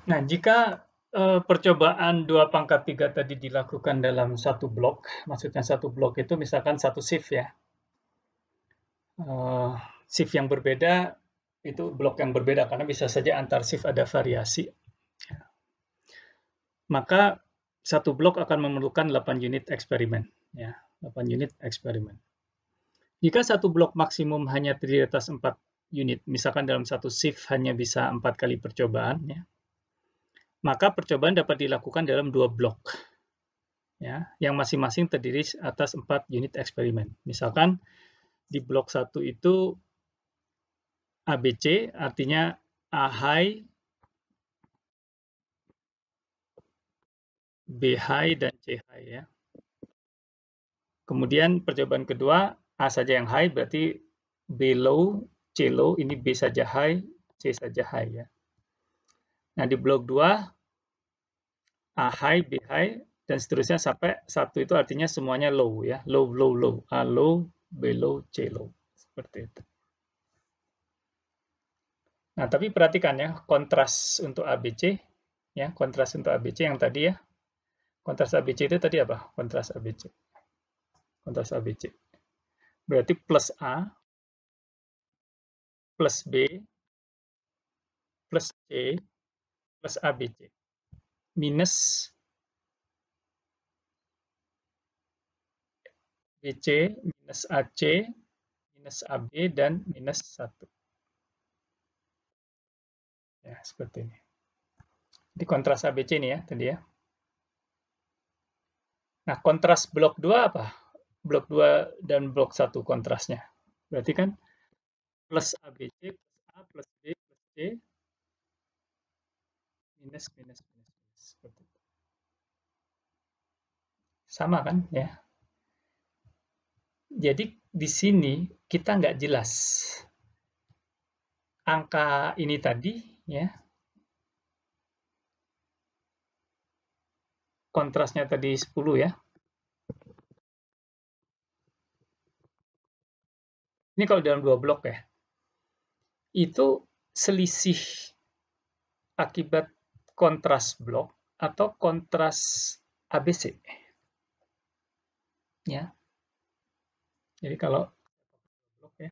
Nah, jika percobaan 2 pangkat 3 tadi dilakukan dalam satu blok, maksudnya satu blok itu misalkan satu shift ya. Shift yang berbeda itu blok yang berbeda karena bisa saja antar shift ada variasi. Maka satu blok akan memerlukan 8 unit eksperimen ya, 8 unit eksperimen. Jika satu blok maksimum hanya terdiri atas 4 unit, misalkan dalam satu shift hanya bisa 4 kali percobaan ya, maka percobaan dapat dilakukan dalam 2 blok ya, yang masing-masing terdiri atas 4 unit eksperimen. Misalkan di blok 1 itu ABC, artinya A high, B high, dan C high ya. Kemudian percobaan kedua, A saja yang high, berarti B low, C low, ini B saja high, C saja high ya. Nah di blok 2, A high, B high, dan seterusnya sampai 1 itu artinya semuanya low ya, low, low, low, A low, B low, C low, seperti itu. Nah, tapi perhatikan ya, kontras untuk ABC, ya, kontras untuk ABC yang tadi ya. Kontras ABC itu tadi apa? Kontras ABC. Kontras ABC. Berarti plus A, plus B, plus C, plus ABC. Minus BC, minus AC, minus AB, dan minus 1. Ya, seperti ini. Di kontras ABC ini ya, tadi ya. Nah, kontras blok 2 apa? Blok 2 dan blok 1 kontrasnya. Berarti kan plus ABC, plus A, plus B, plus C, minus, minus, minus, minus. Seperti itu. Sama kan ya. Jadi di sini kita nggak jelas angka ini tadi ya, kontrasnya tadi 10 ya. Ini kalau dalam 2 blok ya, itu selisih akibat kontras blok atau kontras ABC ya. Jadi kalau blok ya,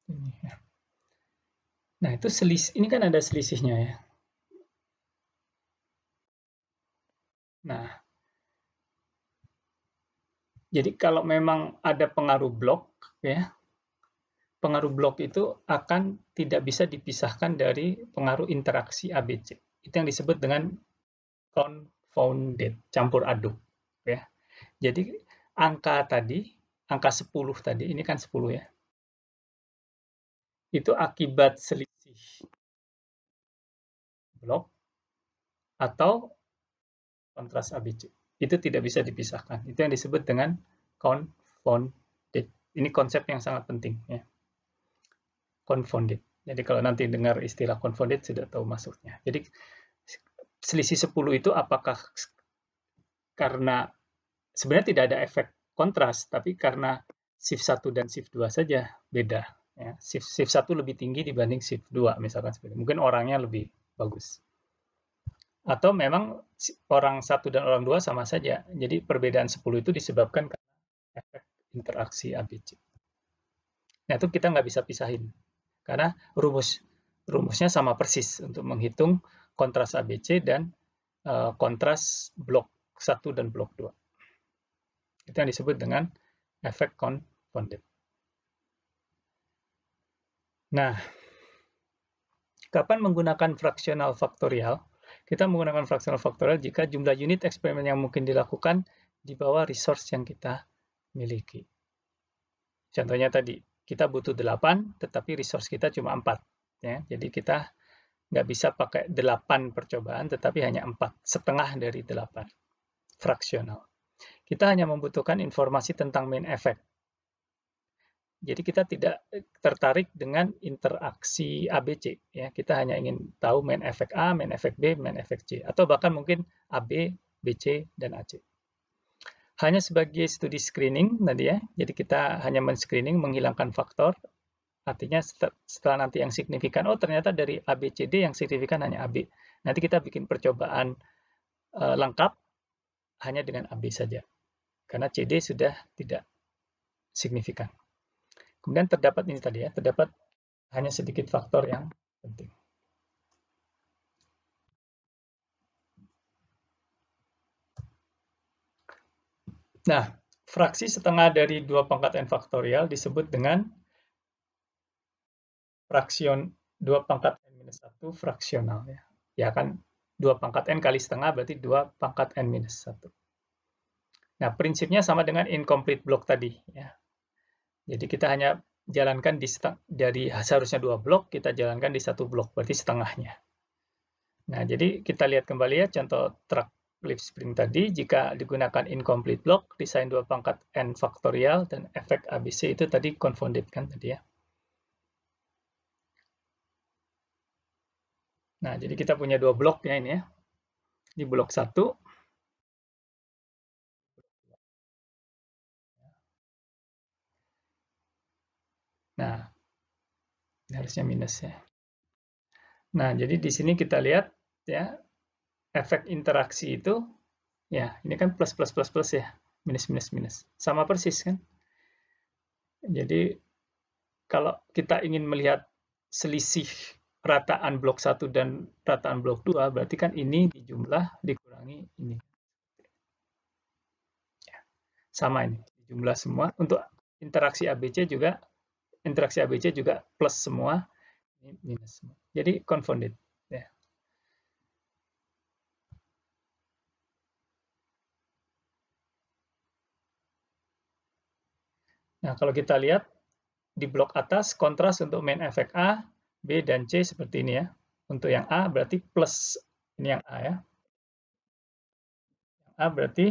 ini ya. Nah, itu selisih, ini kan ada selisihnya ya. Nah, jadi kalau memang ada pengaruh blok ya, pengaruh blok itu akan tidak bisa dipisahkan dari pengaruh interaksi ABC. Itu yang disebut dengan confounded, campur aduk ya. Jadi angka tadi, angka 10 tadi, ini kan 10 ya. Itu akibat selisih blok atau kontras ABC. Itu tidak bisa dipisahkan. Itu yang disebut dengan confounded. Ini konsep yang sangat penting ya. Confounded. Jadi kalau nanti dengar istilah confounded sudah tahu maksudnya. Jadi selisih 10 itu apakah karena sebenarnya tidak ada efek kontras, tapi karena shift 1 dan shift 2 saja beda. Ya. Shift 1 lebih tinggi dibanding shift 2, misalkan seperti itu. Mungkin orangnya lebih bagus. Atau memang orang 1 dan orang 2 sama saja. Jadi perbedaan 10 itu disebabkan karena efek interaksi ABC. Nah, itu kita nggak bisa pisahin. Karena rumusnya sama persis untuk menghitung kontras ABC dan kontras blok 1 dan blok 2. Itu yang disebut dengan efek confounded. Nah, kapan menggunakan fraksional faktorial? Kita menggunakan fraksional faktorial jika jumlah unit eksperimen yang mungkin dilakukan di bawah resource yang kita miliki. Contohnya tadi, kita butuh 8, tetapi resource kita cuma 4. Ya. Jadi kita nggak bisa pakai 8 percobaan, tetapi hanya 4, setengah dari 8. Fraksional. Kita hanya membutuhkan informasi tentang main effect. Jadi kita tidak tertarik dengan interaksi ABC, ya. Kita hanya ingin tahu main efek A, main efek B, main efek C, atau bahkan mungkin AB, BC, dan AC. Hanya sebagai studi screening tadi ya. Jadi kita hanya men-screening, menghilangkan faktor. Artinya setelah nanti yang signifikan, oh ternyata dari ABCD yang signifikan hanya AB. Nanti kita bikin percobaan lengkap hanya dengan AB saja. Karena CD sudah tidak signifikan. Kemudian terdapat ini tadi ya, terdapat hanya sedikit faktor yang penting. Nah, fraksi setengah dari 2 pangkat n faktorial disebut dengan fraksion 2 pangkat n-1 fraksional ya. Ya kan 2 pangkat n kali setengah berarti 2 pangkat n-1. Nah, prinsipnya sama dengan incomplete block tadi ya. Jadi kita hanya jalankan dari seharusnya 2 blok, kita jalankan di 1 blok, berarti setengahnya. Nah, jadi kita lihat kembali ya contoh track leaf spring tadi, jika digunakan incomplete block, desain 2 pangkat n faktorial, dan efek ABC itu tadi confounded kan tadi ya. Nah, jadi kita punya 2 blok ya ini ya. Ini blok 1. Nah, ini harusnya minus ya. Nah, jadi di sini kita lihat ya, efek interaksi itu, ya ini kan plus plus plus plus ya, minus minus minus. Sama persis kan. Jadi kalau kita ingin melihat selisih rataan blok 1 dan rataan blok 2, berarti kan ini dijumlah dikurangi ini. Sama ini, dijumlah semua. Untuk interaksi ABC juga plus semua, ini minus semua. Jadi confounded. Ya. Nah, kalau kita lihat di blok atas, kontras untuk main efek A, B, dan C seperti ini ya. Untuk yang A berarti plus, ini yang A ya. Yang A berarti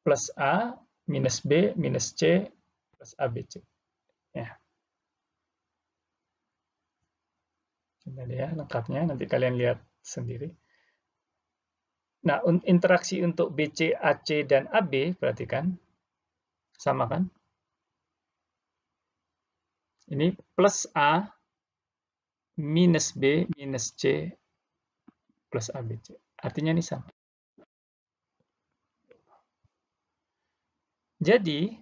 plus A, minus B, minus C, plus ABC. Ya. Coba deh ya lengkapnya, nanti kalian lihat sendiri. Nah, interaksi untuk BC, AC, dan AB, perhatikan. Sama kan? Ini plus A, minus B, minus C, plus ABC. Artinya ini sama. Jadi,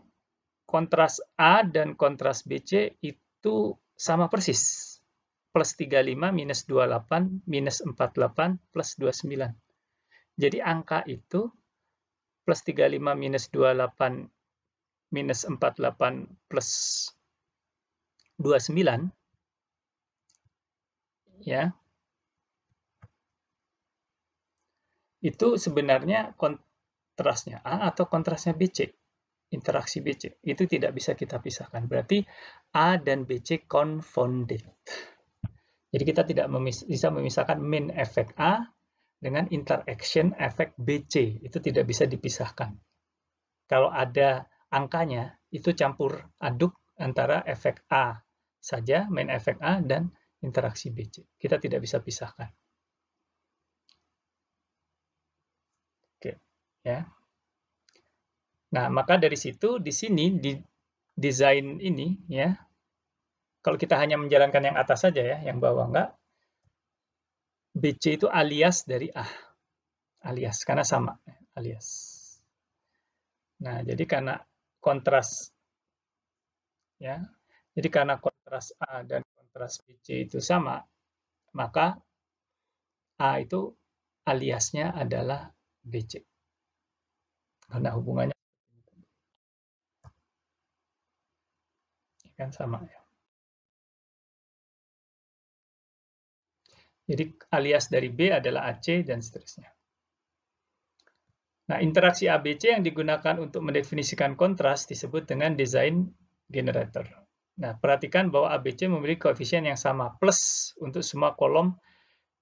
kontras A dan kontras BC itu sama persis. Plus 35, minus 28, minus 48, plus 29. Jadi angka itu plus 35, minus 28, minus 48, plus 29, ya, itu sebenarnya kontrasnya A atau kontrasnya BC. Interaksi BC itu tidak bisa kita pisahkan. Berarti A dan BC confounded. Jadi kita tidak bisa memisahkan main efek A dengan interaction efek BC. Itu tidak bisa dipisahkan. Kalau ada angkanya, itu campur aduk antara efek A saja, main efek A, dan interaksi BC. Kita tidak bisa pisahkan. Oke, ya. Nah, maka dari situ di sini di desain ini ya, kalau kita hanya menjalankan yang atas saja ya, yang bawah enggak, BC itu alias dari A. Alias karena sama, alias. Nah, jadi karena kontras ya. Jadi karena kontras A dan kontras BC itu sama, maka A itu aliasnya adalah BC. Karena hubungannya kan sama ya. Jadi alias dari B adalah AC dan seterusnya. Nah, interaksi ABC yang digunakan untuk mendefinisikan kontras disebut dengan design generator. Nah, perhatikan bahwa ABC memiliki koefisien yang sama plus untuk semua kolom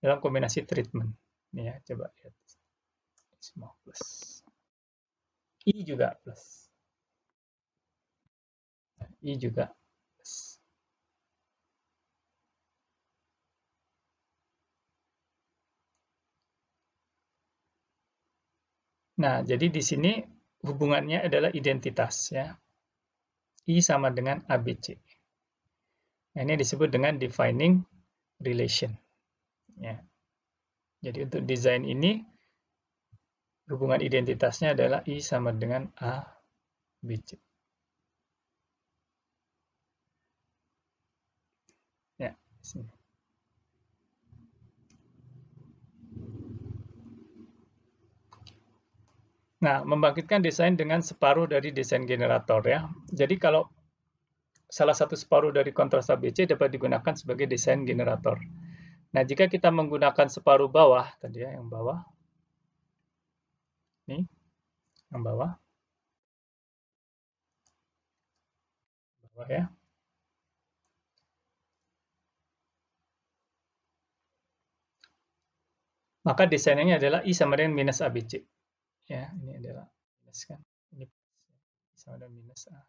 dalam kombinasi treatment. Ini ya, coba lihat. Semua plus. I juga plus. I juga plus. Nah, jadi di sini hubungannya adalah identitas ya. I sama dengan ABC. Nah, ini disebut dengan defining relation. Ya. Jadi untuk desain ini hubungan identitasnya adalah I sama dengan ABC. Ya, sini. Nah, membangkitkan desain dengan separuh dari desain generator ya. Jadi kalau salah satu separuh dari kontras ABC dapat digunakan sebagai desain generator. Nah, jika kita menggunakan separuh bawah, tadi ya, yang bawah, nih, yang bawah ya, maka desainnya adalah I sama dengan minus ABC. Ya, ini adalah minus kan, ini sama dengan minus A.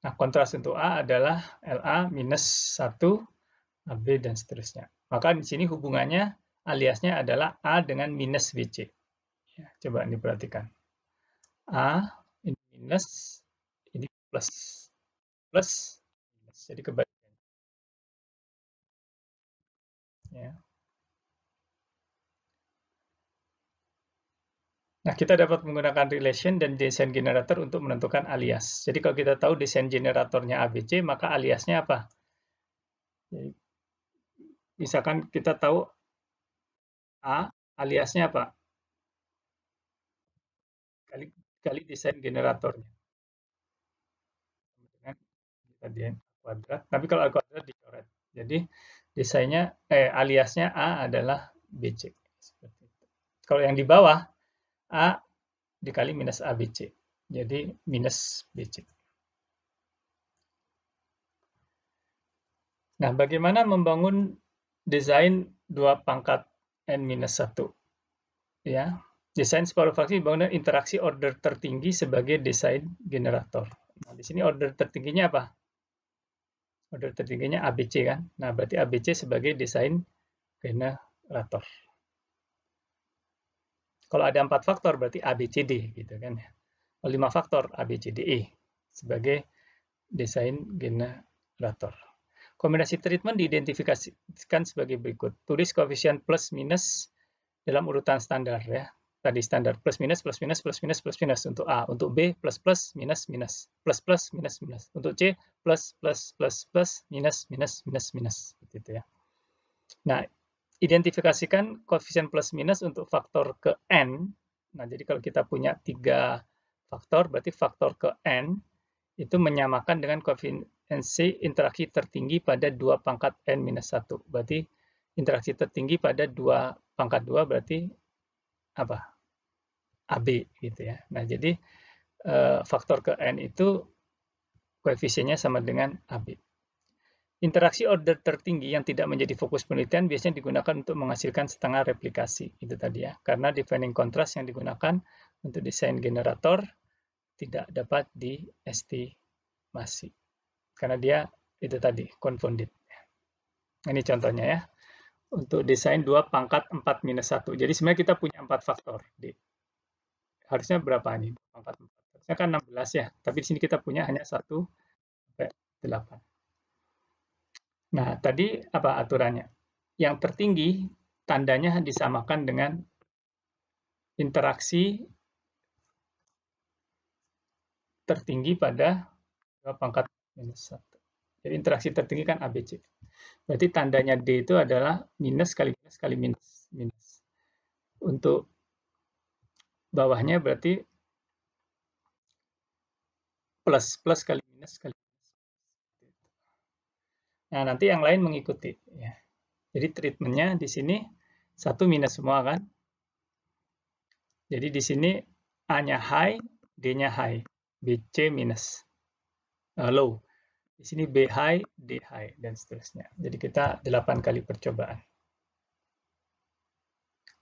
Nah, kontras untuk A adalah LA minus 1, AB, dan seterusnya. Maka di sini hubungannya, aliasnya adalah A dengan minus BC. Ya, coba diperhatikan. A, ini minus, ini plus. Plus, minus. Jadi kebalikan. Ya. Nah, kita dapat menggunakan relation dan desain generator untuk menentukan alias. Jadi kalau kita tahu desain generatornya ABC, maka aliasnya apa? Jadi, misalkan kita tahu A, aliasnya apa? Kali desain generatornya. Dengan tadi kuadrat. Tapi kalau A kuadrat dicoret. Jadi desainnya, aliasnya A adalah BC. Seperti itu. Kalau yang di bawah, A dikali minus ABC. Jadi minus BC. Nah, bagaimana membangun desain 2 pangkat N-1? Ya, desain separuh fraksi dibangun dengan interaksi order tertinggi sebagai desain generator. Nah, di sini order tertingginya apa? Order tertingginya ABC kan? Nah, berarti ABC sebagai desain generator. Kalau ada 4 faktor berarti ABCD gitu kan ya. 5 faktor ABCDE sebagai desain generator. Kombinasi treatment diidentifikasikan sebagai berikut. Tulis koefisien plus minus dalam urutan standar ya. Tadi standar plus minus plus minus plus minus plus minus untuk A, untuk B plus plus minus minus plus plus minus minus, untuk C plus plus plus plus minus minus minus minus gitu ya. Nah, identifikasikan koefisien plus minus untuk faktor ke N. Nah, jadi kalau kita punya 3 faktor, berarti faktor ke N itu menyamakan dengan koefisiensi interaksi tertinggi pada 2 pangkat N-1. Berarti interaksi tertinggi pada 2 pangkat 2 berarti apa? AB gitu ya. Nah, jadi faktor ke N itu koefisiennya sama dengan AB. Interaksi order tertinggi yang tidak menjadi fokus penelitian biasanya digunakan untuk menghasilkan setengah replikasi. Itu tadi ya. Karena defining contrast yang digunakan untuk desain generator tidak dapat diestimasi. Karena dia itu tadi, confounded. Ini contohnya ya. Untuk desain 2 pangkat 4 minus 1. Jadi sebenarnya kita punya 4 faktor. Harusnya berapa nih? Pangkat 4. Harusnya kan 16 ya. Tapi di sini kita punya hanya 1 sampai 8. Nah, tadi apa aturannya? Yang tertinggi tandanya disamakan dengan interaksi tertinggi pada 2 pangkat minus 1. Jadi interaksi tertinggi kan ABC. Berarti tandanya D itu adalah minus kali minus kali minus. Minus. Untuk bawahnya berarti plus. Plus kali minus kali minus. Nah, nanti yang lain mengikuti. Ya. Jadi treatmentnya di sini 1 minus semua kan. Jadi di sini A-nya high, D-nya high. BC minus. Low. Di sini B high, D high, dan seterusnya. Jadi kita 8 kali percobaan.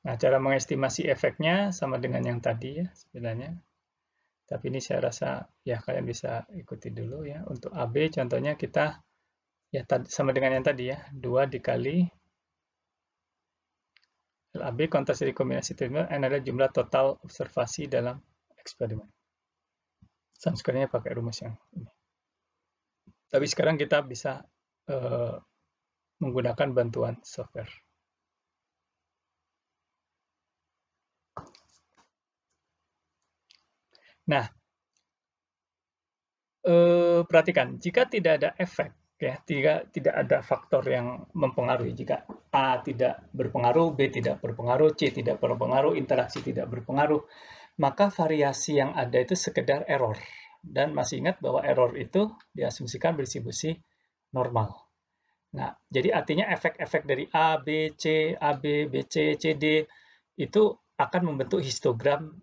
Nah, cara mengestimasi efeknya sama dengan yang tadi ya sebenarnya. Tapi ini saya rasa ya kalian bisa ikuti dulu ya. Untuk AB contohnya kita ya sama dengan yang tadi ya, 2 dikali LAB kontras dari kombinasi terminal N adalah jumlah total observasi dalam eksperimen. Sum square-nya pakai rumus yang ini. Tapi sekarang kita bisa menggunakan bantuan software. Nah, perhatikan, jika tidak ada efek, ya, tidak ada faktor yang mempengaruhi. Jika A tidak berpengaruh, B tidak berpengaruh, C tidak berpengaruh, interaksi tidak berpengaruh, maka variasi yang ada itu sekedar error. Dan masih ingat bahwa error itu diasumsikan berdistribusi normal. Nah, jadi artinya efek-efek dari A, B, C, AB, BC, CD itu akan membentuk histogram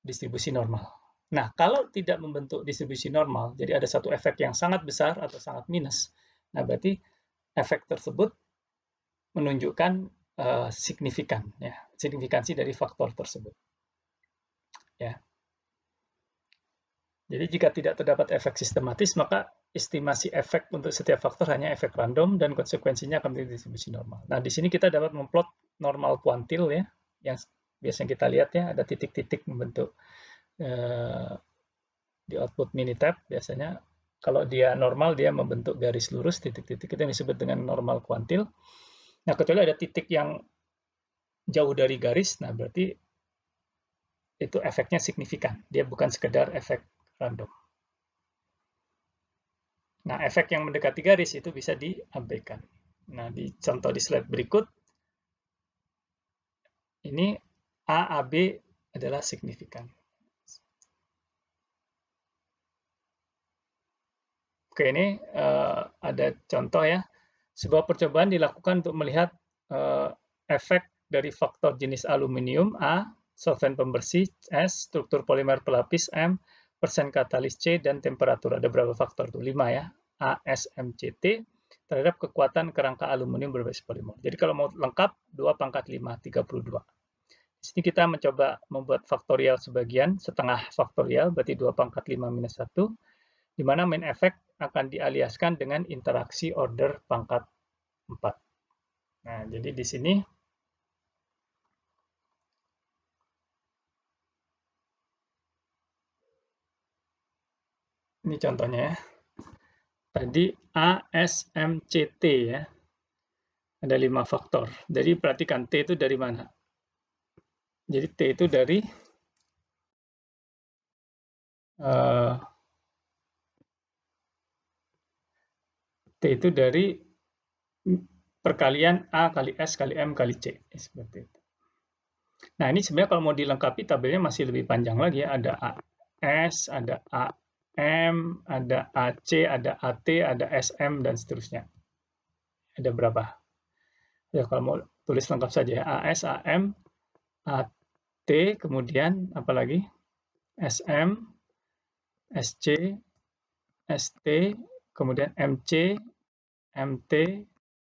distribusi normal. Nah, kalau tidak membentuk distribusi normal, jadi ada satu efek yang sangat besar atau sangat minus, nah berarti efek tersebut menunjukkan signifikan, ya, signifikansi dari faktor tersebut. Ya. Jadi jika tidak terdapat efek sistematis, maka estimasi efek untuk setiap faktor hanya efek random dan konsekuensinya akan menjadi distribusi normal. Nah, di sini kita dapat memplot normal kuantil ya, yang biasanya kita lihat ya, ada titik-titik membentuk di output Minitab biasanya kalau dia normal dia membentuk garis lurus titik-titik itu yang disebut dengan normal kuantil. Nah, kecuali ada titik yang jauh dari garis, nah berarti itu efeknya signifikan. Dia bukan sekedar efek random. Nah, efek yang mendekati garis itu bisa diabaikan. Nah, di contoh di slide berikut ini A, AB adalah signifikan. Oke, ini ada contoh ya. Sebuah percobaan dilakukan untuk melihat efek dari faktor jenis aluminium A, solvent pembersih S, struktur polimer pelapis M, persen katalis C, dan temperatur. Ada berapa faktor tuh? 5 ya. A, S, M, C, T terhadap kekuatan kerangka aluminium berbasis polimer. Jadi kalau mau lengkap 2 pangkat 5, 32. Di sini kita mencoba membuat faktorial sebagian, setengah faktorial, berarti 2 pangkat 5 minus 1, di mana main efek akan dialiaskan dengan interaksi order pangkat 4. Nah, jadi di sini ini contohnya ya. Tadi A, S, M, C, T ya. Ada 5 faktor. Jadi perhatikan T itu dari mana? Jadi T itu dari T itu dari perkalian A kali S kali M kali C. Seperti itu. Nah, ini sebenarnya kalau mau dilengkapi tabelnya masih lebih panjang lagi ya. Ada AS, ada AM, ada AC, ada AT, ada SM, dan seterusnya. Ada berapa? Ya, kalau mau tulis lengkap saja ya. AS, AM, AT, kemudian apa lagi? SM, SC, ST, kemudian MC, MT,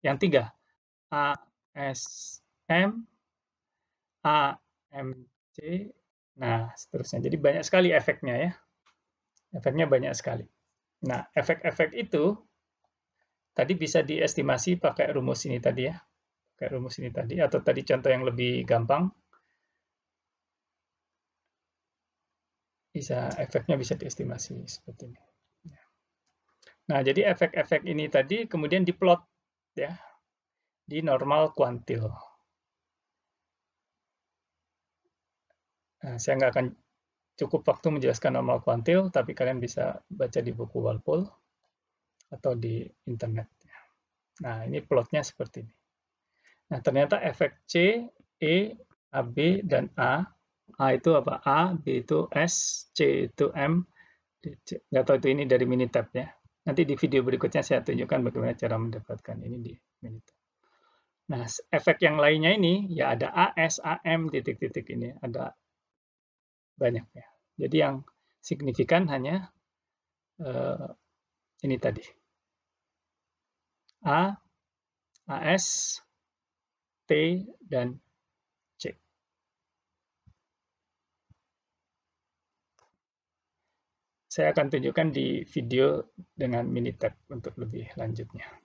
yang 3. ASM, AMC, nah seterusnya. Jadi banyak sekali efeknya ya. Efeknya banyak sekali. Nah, efek-efek itu tadi bisa diestimasi pakai rumus ini tadi ya. Pakai rumus ini tadi, atau tadi contoh yang lebih gampang. Efeknya bisa diestimasi seperti ini. Nah, jadi efek-efek ini tadi kemudian diplot ya di normal kuantil. Nah, saya nggak akan cukup waktu menjelaskan normal kuantil, tapi kalian bisa baca di buku Walpole atau di internet. Nah, ini plotnya seperti ini. Nah, ternyata efek C, E, AB, dan A. A itu apa? A, B itu S, C itu M. Nggak tahu itu ini dari Minitab ya. Nanti di video berikutnya saya tunjukkan bagaimana cara mendapatkan ini di Minitab. Nah, efek yang lainnya ini, ya ada AS, AM, titik-titik ini. Ada banyak ya. Jadi yang signifikan hanya ini tadi. A, AS, T, dan C. Saya akan tunjukkan di video dengan Minitab untuk lebih lanjutnya.